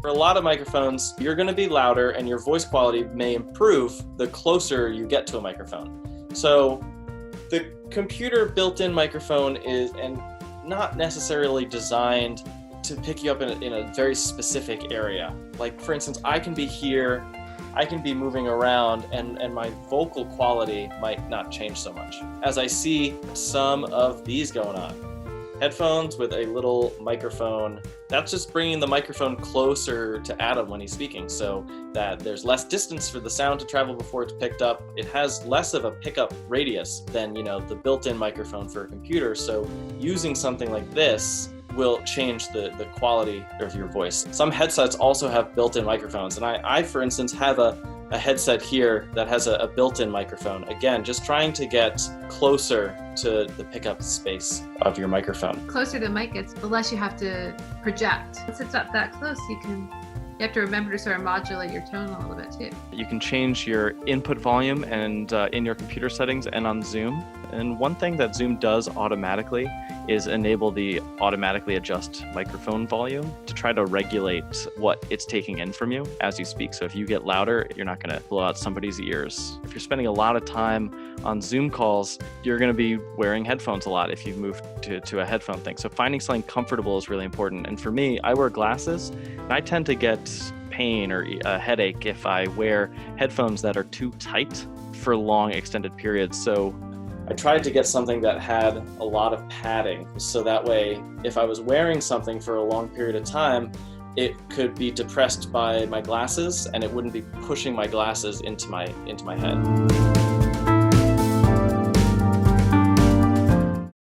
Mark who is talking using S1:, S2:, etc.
S1: For a lot of microphones, you're going to be louder and your voice quality may improve the closer you get to a microphone. So the computer built-in microphone is not necessarily designed to pick you up in a very specific area. Like, for instance, I can be here, I can be moving around, and my vocal quality might not change so much. As I see some of these going on, headphones with a little microphone, that's just bringing the microphone closer to Adam when he's speaking, so that there's less distance for the sound to travel before it's picked up. It has less of a pickup radius than, the built-in microphone for a computer, so using something like this will change the quality of your voice. Some headsets also have built-in microphones, and I for instance, have a headset here that has a built-in microphone. Again, just trying to get closer to the pickup space of your microphone.
S2: Closer the mic gets, the less you have to project. Once it's up that close, you have to remember to sort of modulate your tone a little bit too.
S3: You can change your input volume and in your computer settings and on Zoom. And one thing that Zoom does automatically is enable the automatically adjust microphone volume to try to regulate what it's taking in from you as you speak. So if you get louder, you're not going to blow out somebody's ears. If you're spending a lot of time on Zoom calls, you're going to be wearing headphones a lot if you move to a headphone thing. So finding something comfortable is really important. And for me, I wear glasses, and I tend to get pain or a headache if I wear headphones that are too tight for long extended periods. So
S1: I tried to get something that had a lot of padding, so that way if I was wearing something for a long period of time, it could be depressed by my glasses and it wouldn't be pushing my glasses into my head.